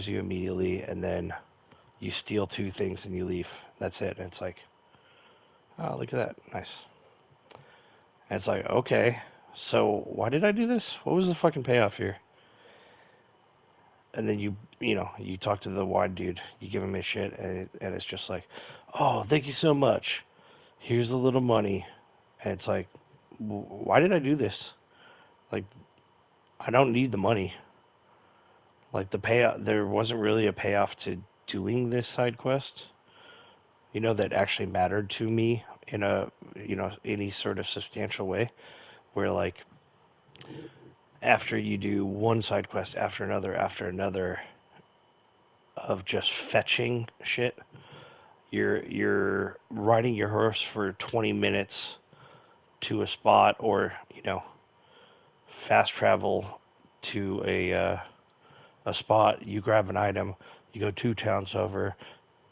you immediately, and then you steal two things and you leave. That's it. And it's like, oh, look at that. Nice. And it's like, okay, so why did I do this? What was the fucking payoff here? And then you talk to the wine dude, you give him his shit, and it's just like, oh, thank you so much. Here's a little money. And it's like, why did I do this? Like, I don't need the money. Like, the payoff, there wasn't really a payoff to doing this side quest, that actually mattered to me in any sort of substantial way. Where, like, after you do one side quest after another of just fetching shit, you're riding your horse for 20 minutes to a spot, or fast travel to a spot. You grab an item, you go two towns over,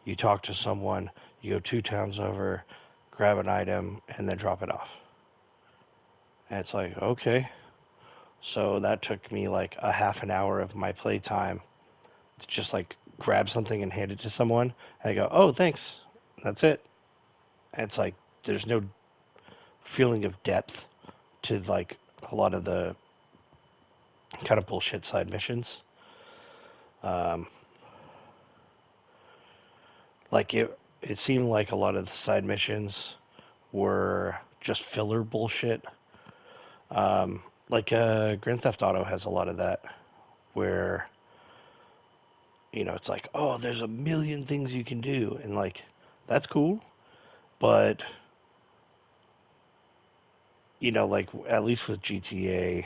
you talk to someone, you go two towns over, grab an item, and then drop it off. And it's like, okay. So that took me like a half an hour of my playtime to just like grab something and hand it to someone. And they go, oh, thanks. That's it. And it's like, there's no feeling of depth to like a lot of the kind of bullshit side missions. Um, like it seemed like a lot of the side missions were just filler bullshit. Grand Theft Auto has a lot of that, where it's like, oh, there's a million things you can do, and like that's cool, but like at least with GTA,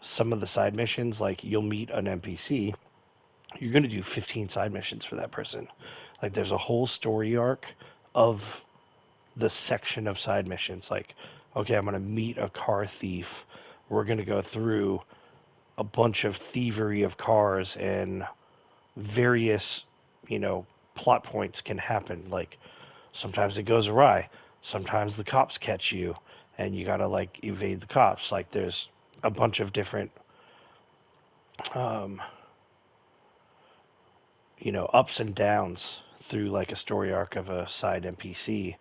some of the side missions, like you'll meet an NPC, you're gonna do 15 side missions for that person. Like there's a whole story arc of the section of side missions. Like, okay, I'm gonna meet a car thief. We're gonna go through a bunch of thievery of cars, and various, you know, plot points can happen. Like sometimes it goes awry. Sometimes the cops catch you and you gotta like evade the cops. Like there's a bunch of different um, ups and downs through like a story arc of a side NPC.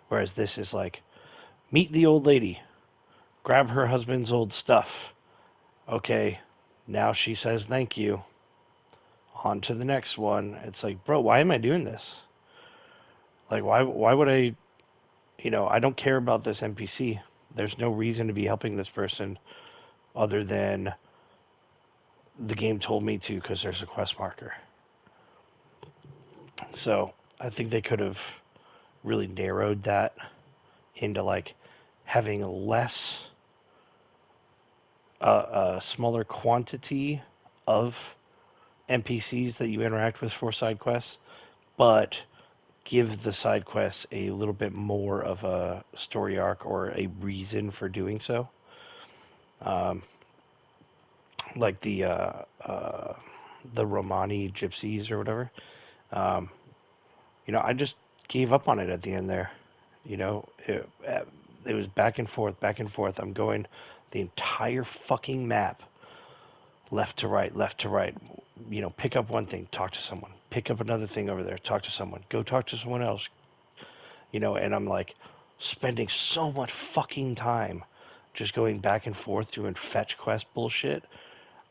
Whereas this is like, meet the old lady, grab her husband's old stuff. Okay, now she says thank you. On to the next one. It's like, bro, why am I doing this? Like, why would I? I don't care about this NPC. There's no reason to be helping this person other than the game told me to because there's a quest marker. So I think they could have really narrowed that into like having a smaller quantity of NPCs that you interact with for side quests, but give the side quests a little bit more of a story arc or a reason for doing so. Um, like the Romani gypsies or whatever. Um, I just gave up on it at the end there. It was back and forth, back and forth. I'm going the entire fucking map, left to right, left to right. Pick up one thing, talk to someone. Pick up another thing over there, talk to someone. Go talk to someone else. And I'm like spending so much fucking time just going back and forth doing fetch quest bullshit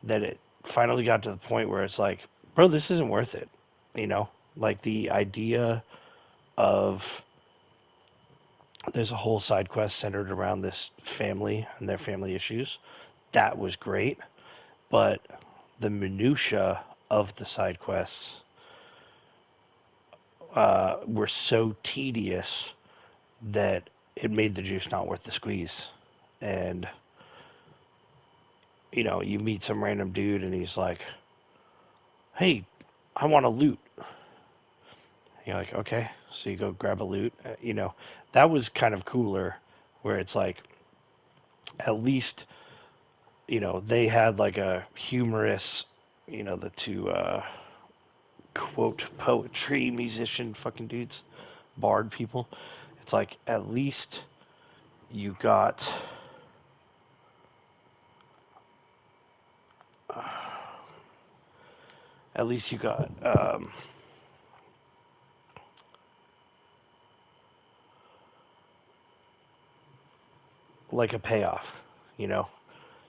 that it finally got to the point where it's like, bro, this isn't worth it. You know, like the idea of there's a whole side quest centered around this family and their family issues. That was great, but the minutia of the side quests were so tedious that it made the juice not worth the squeeze. And you meet some random dude and he's like, "Hey, I want to loot." You're like, "Okay." So you go grab a loot. That was kind of cooler, where it's like at least they had like a humorous, the two quote poetry musician fucking dudes, bard people. It's like at least you got at least you got like a payoff. You know,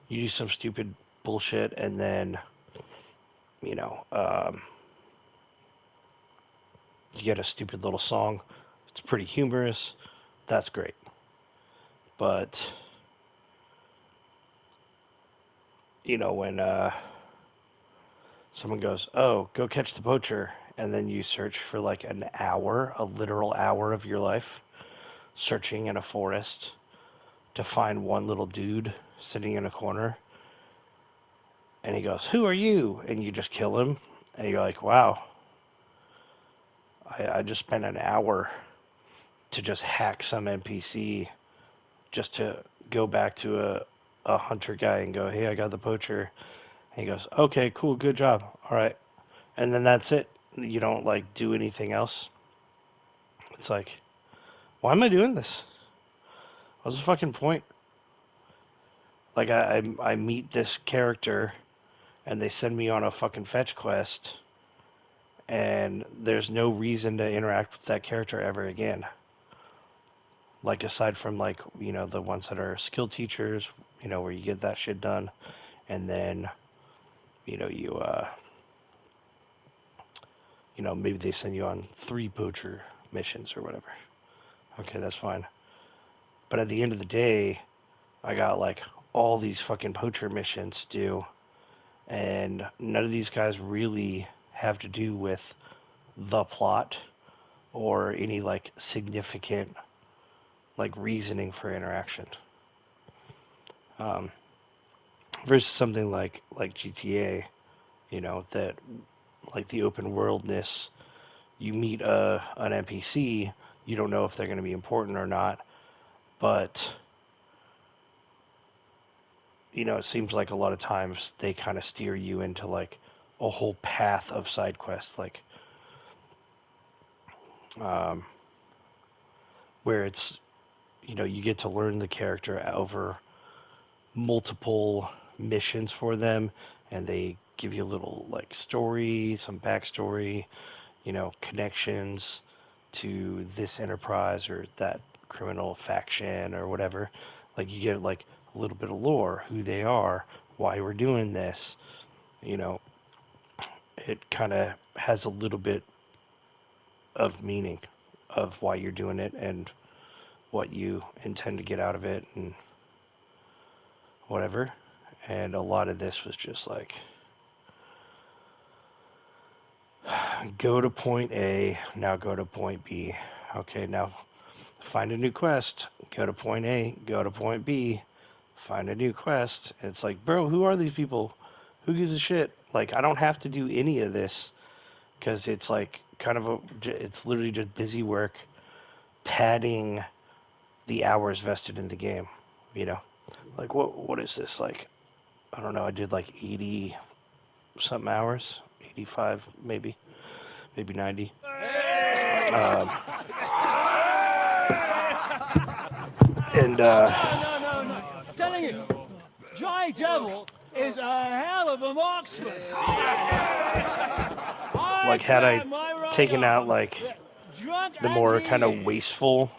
you do some stupid bullshit, and then you know you get a stupid little song. It's pretty humorous. That's great. But you know when someone goes, "Oh, go catch the poacher," and then you search for like an hour, a literal hour of your life, searching in a forest to find one little dude sitting in a corner, and he goes, "Who are you?" And you just kill him, and you're like, "Wow, I just spent an hour to just hack some NPC just to go back to a hunter guy and go, hey, I got the poacher." And he goes, okay, cool, good job. All right. And then that's it. You don't like do anything else. It's like, why am I doing this? What's the fucking point? Like I meet this character and they send me on a fucking fetch quest and there's no reason to interact with that character ever again. Like aside from like, you know, the ones that are skill teachers, you know, where you get that shit done and then, you know, you know, maybe they send you on 3 poacher missions or whatever. Okay, that's fine. But at the end of the day, I got like all these fucking poacher missions to do, and none of these guys really have to do with the plot or any like significant like reasoning for interaction. Um, versus something like GTA, you know, that like the open worldness, you meet an NPC, you don't know if they're going to be important or not, but you know, it seems like a lot of times they kind of steer you into like a whole path of side quests, like um, where it's, you know, you get to learn the character over multiple missions for them, and they give you a little like story, some backstory, you know, connections to this enterprise or that criminal faction or whatever. Like you get like a little bit of lore, who they are, why we're doing this, you know, it kind of has a little bit of meaning of why you're doing it and what you intend to get out of it and whatever. And a lot of this was just like, go to point A, now go to point B. Okay, now find a new quest. Go to point A, go to point B, find a new quest. It's like, bro, who are these people? Who gives a shit? Like, I don't have to do any of this because it's like kind of it's literally just busy work padding the hours vested in the game, you know? Like, what is this? Like, I don't know, I did like 80 something hours, 85 maybe 90. Um, and, No. I'm telling you, Johnny Devil is a hell of a marksman. like, had I taken out like drunk the as more he kind of is, wasteful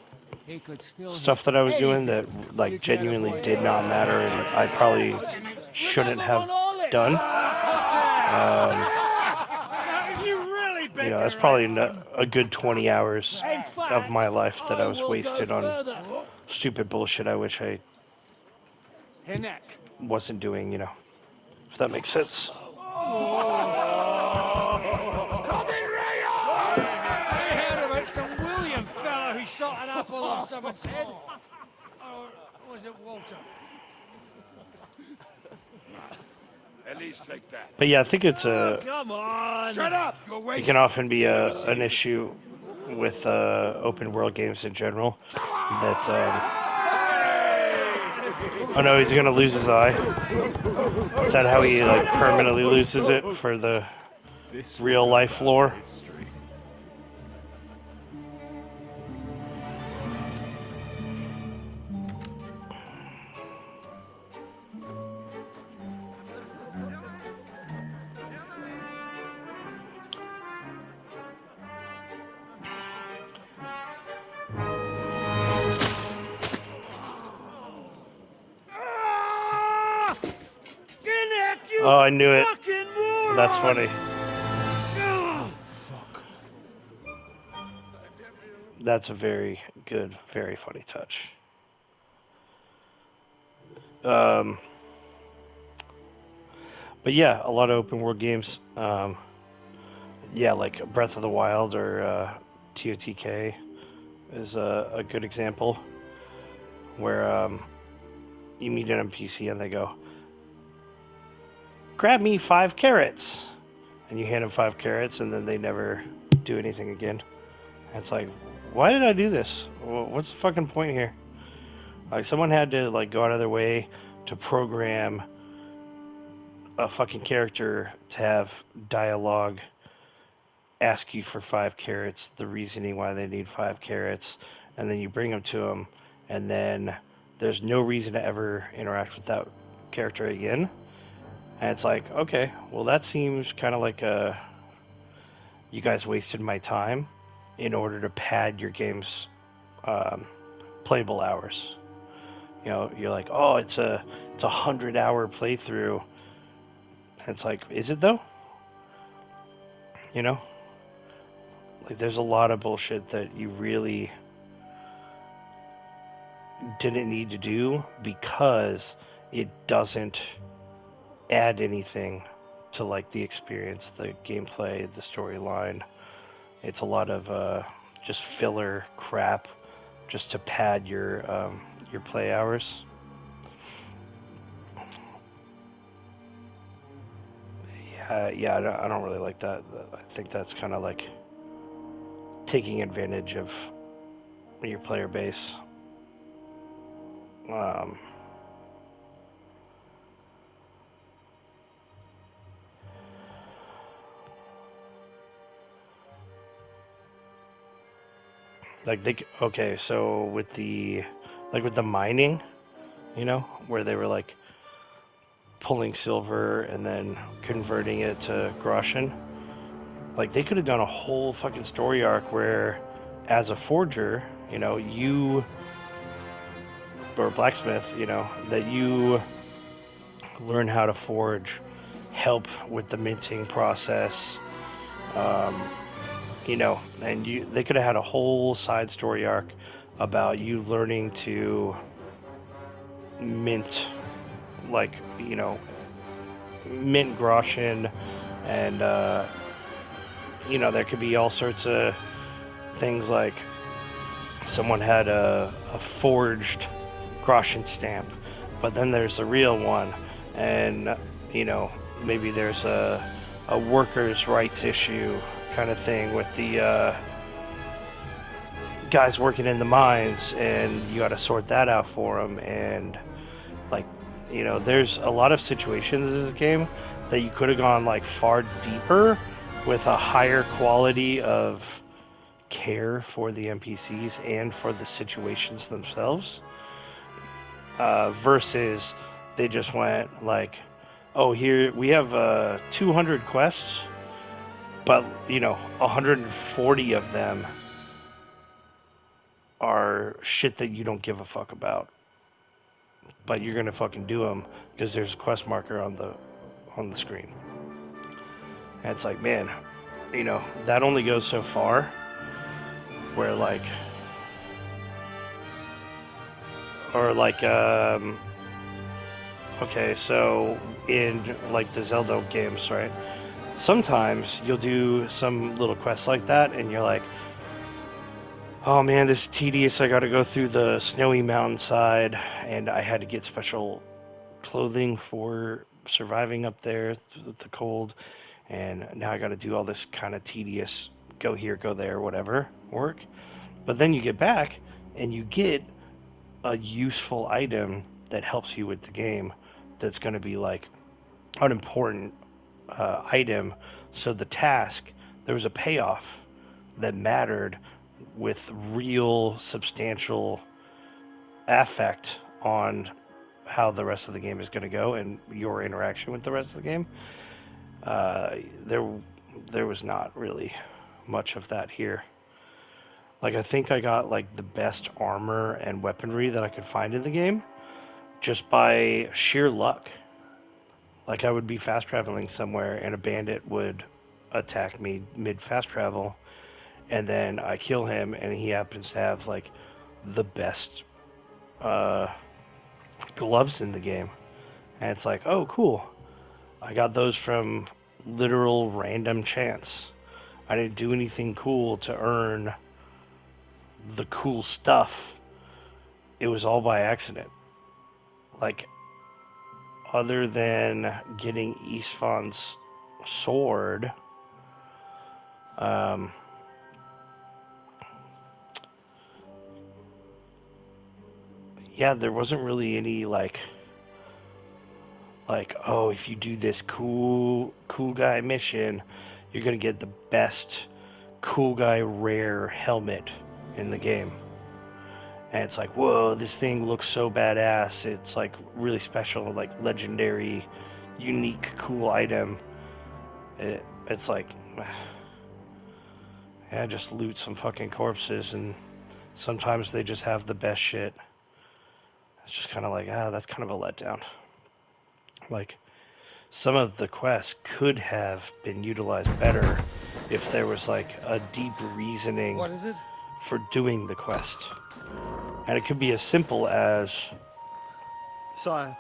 he could still hit stuff that I was doing anything. that like genuinely did not matter and I probably shouldn't have done. You know, that's probably a good 20 hours In of fact, my life that I I was will go wasted on further. stupid bullshit I wish I Hinek. wasn't doing, you know, if that makes sense. I heard about some William fellow who shot an apple off someone's head. Or was it Walter? At least take that. But yeah, I think it's Come on! Shut up! You're it wasting. can often be an issue with open world games in general that oh no, he's gonna lose his eye. Is that how he like permanently loses it for the real life lore? Oh, I knew it. fucking moron! That's funny. Ugh. That's a very good, very funny touch. Um, but yeah, a lot of open world games. Yeah, like Breath of the Wild or TOTK is a good example where you meet an NPC and they go, "Grab me 5 carrots," and you hand them 5 carrots, and then they never do anything again. And it's like, why did I do this? What's the fucking point here? Like, someone had to like go out of their way to program a fucking character to have dialogue ask you for 5 carrots, the reasoning why they need 5 carrots, and then you bring them to them, and then there's no reason to ever interact with that character again. And it's like, okay, well, that seems kind of like you guys wasted my time in order to pad your game's um, playable hours. You know, you're like, oh, it's a 100-hour playthrough. And it's like, is it though? You know, like there's a lot of bullshit that you really didn't need to do because it doesn't add anything to like the experience, the gameplay, the storyline. It's a lot of just filler crap just to pad your play hours. Yeah, I don't really like that. I think that's kind of like taking advantage of your player base. Um, like okay, so with the like with the mining, you know, where they were like pulling silver and then converting it to groschen. Like they could have done a whole fucking story arc where, as a forger, you know, you or blacksmith, you know, that you learn how to forge, help with the minting process, um, you know, and you they could have had a whole side story arc about you learning to mint, like, you know, mint groschen, and you know, there could be all sorts of things like someone had a forged groschen stamp, but then there's a real one, and you know, maybe there's a workers' rights issue kind of thing with the guys working in the mines, and you got to sort that out for them. And like, you know, there's a lot of situations in this game that you could have gone like far deeper with a higher quality of care for the NPCs and for the situations themselves, versus they just went like, oh, here we have 200 quests, but you know, 140 of them are shit that you don't give a fuck about, but you're gonna fucking do them because there's a quest marker on the screen. And it's like, man, you know, that only goes so far. Where like, or like, okay, so in like the Zelda games, right? Sometimes you'll do some little quest like that, and you're like, oh man, this is tedious. I got to go through the snowy mountainside, and I had to get special clothing for surviving up there with the cold, and now I got to do all this kind of tedious go here, go there, whatever work. But then you get back and you get a useful item that helps you with the game that's going to be like an important item. So the task, there was a payoff that mattered with real substantial affect on how the rest of the game is going to go and your interaction with the rest of the game. Uh, there, there was not really much of that here. Like I think I got like the best armor and weaponry that I could find in the game just by sheer luck. Like I would be fast traveling somewhere and a bandit would attack me mid fast travel, and then I kill him and he happens to have like the best uh, gloves in the game. And it's like, oh, cool. I got those from literal random chance. I didn't do anything cool to earn the cool stuff. It was all by accident. Like, other than getting Isfan's sword, um, yeah, there wasn't really any like, oh, if you do this cool guy mission, you're gonna get the best cool guy rare helmet in the game. And it's like, whoa, this thing looks so badass. It's like really special, like legendary, unique, cool item. It's like, yeah, just loot some fucking corpses, and sometimes they just have the best shit. It's just kind of like, that's kind of a letdown. Like, some of the quests could have been utilized better if there was like a deep reasoning What is it? for doing the quest. And it could be as simple as, Sire,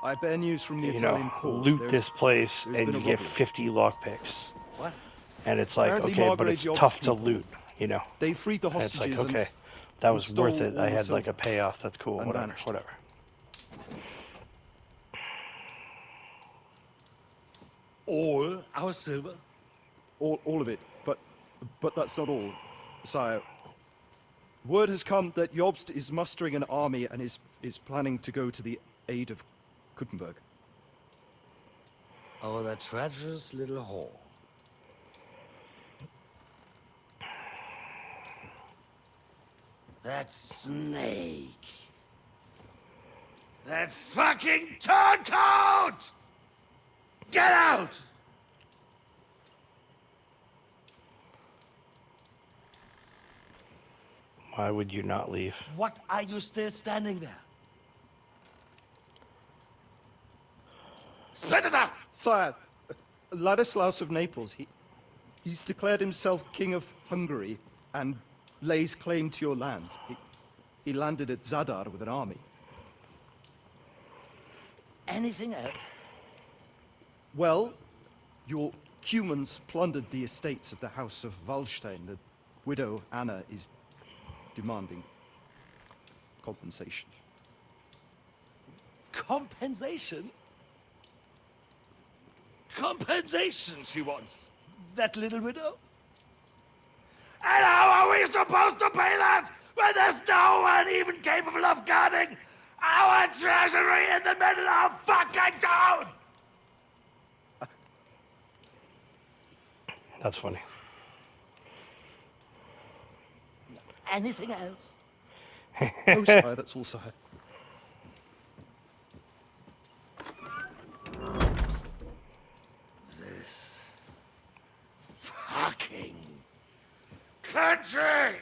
I bear news from the Italian court. loot this place there's and been you a get robbery. 50 lockpicks. What? And it's like, Apparently okay, but Margrave it's Job's tough to people. loot, They freed the And it's like, hostages okay, that was stole worth it. all I the had like a silver payoff. That's cool. and Whatever, vanished. whatever. All our silver? all of it, but that's not all, sire. Word has come that Jobst is mustering an army and is planning to go to the aid of Kuttenberg. Oh, that treacherous little whore. That snake. That fucking turncoat! Get out! Why would you not leave? What are you still standing there? Spit it out! Sire, Ladislaus of Naples, he's declared himself king of Hungary and lays claim to your lands. He landed at Zadar with an army. Anything else? Well, your Cumans plundered the estates of the House of Wallstein. The widow Anna is demanding compensation. Compensation? Compensation she wants. That little widow? And how are we supposed to pay that when there's no one even capable of guarding our treasury in the middle of fucking town? That's funny. Anything else? No, sire, that's all, sire. This fucking country!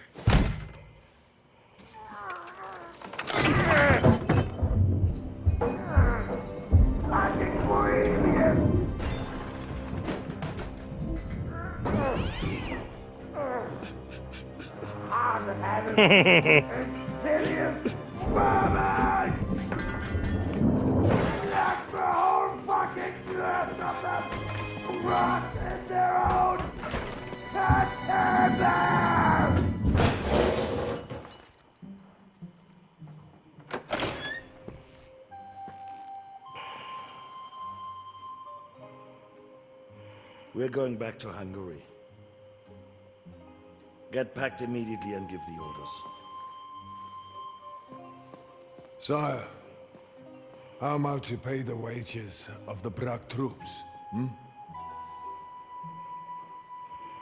We're going back to Hungary. Get packed immediately and give the orders. Sire, how am I to pay the wages of the Prague troops?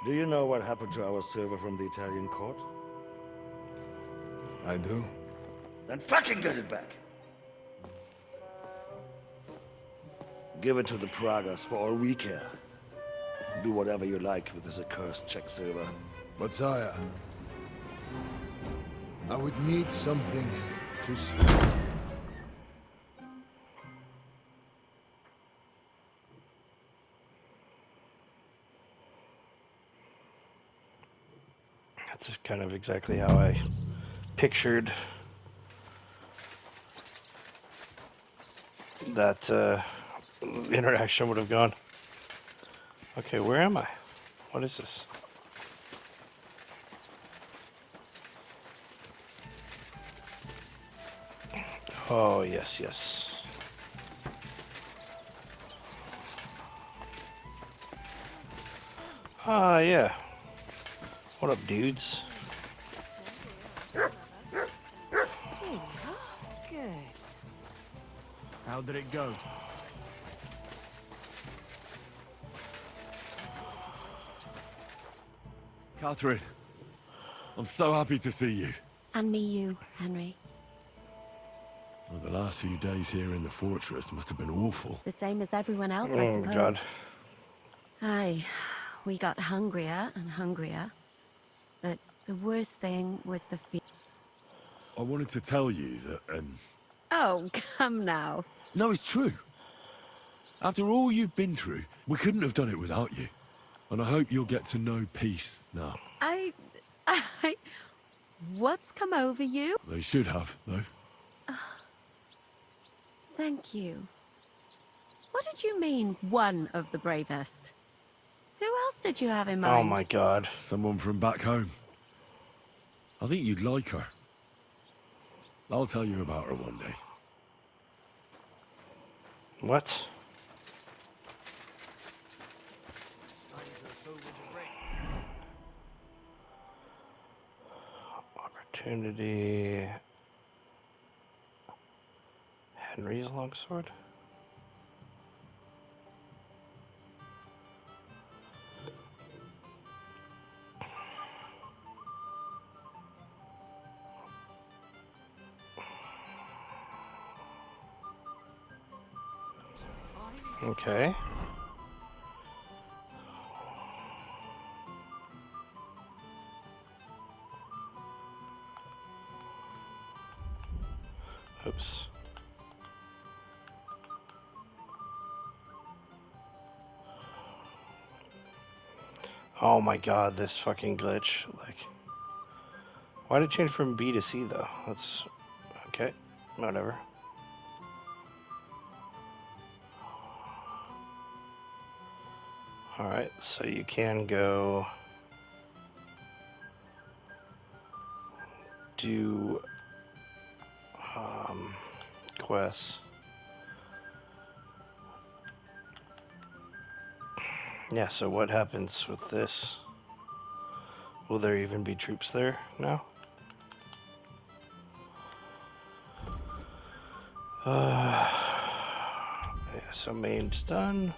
Do you know what happened to our silver from the Italian court? I do. Then fucking get it back! Give it to the Pragas for all we care. Do whatever you like with this accursed Czech silver. But sire, I would need something to see. That's just kind of exactly how I pictured that interaction would have gone. Okay, where am I? What is this? Oh, yes, yes. Ah, yeah. What up, dudes? Good. How did it go? Catherine, I'm so happy to see you. And me you, Henry. Well, the last few days here in the fortress must have been awful. The same as everyone else, I Oh, suppose. God. Aye, we got hungrier and hungrier. But the worst thing was the fear. I wanted to tell you that, Oh, come now. no, it's true. After all you've been through, we couldn't have done it without you. And I hope you'll get to know peace now. I... What's come over you? They should have, though. Thank you. What did you mean, one of the bravest? Who else did you have in mind? Oh, my God. Someone from back home. I think you'd like her. I'll tell you about her one day. What? Opportunity. Henry's longsword? Okay. Oops. Oh my God, this fucking glitch. Like, why did it change from B to C though? That's okay. Whatever. Alright, so you can go do quests. Yeah, so what happens with this? Will there even be troops there now? Yeah, so main's done.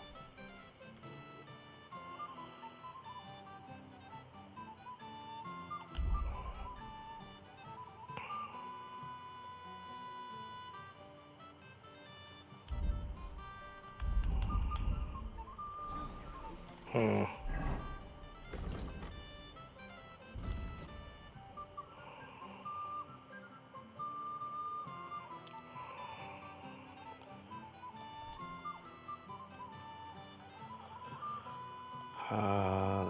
Hmm.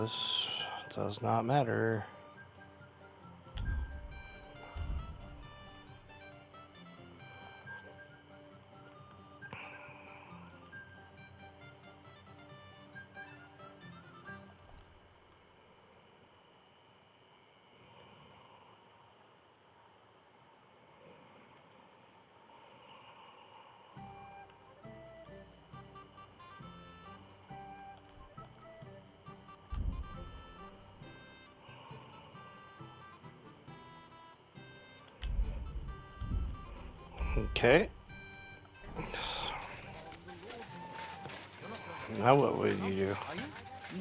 This does not matter. Okay. Now what would you do?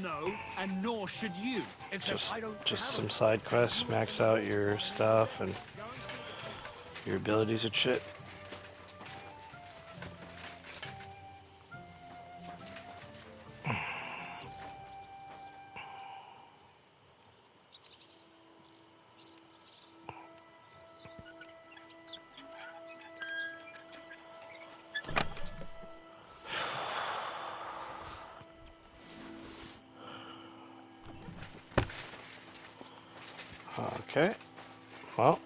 No, and nor should you. Except I don't Just have some side quests, max out your stuff and your abilities and shit. Okay. Well,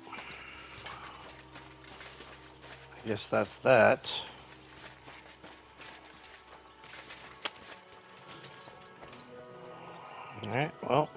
I guess that's that. Alright, well.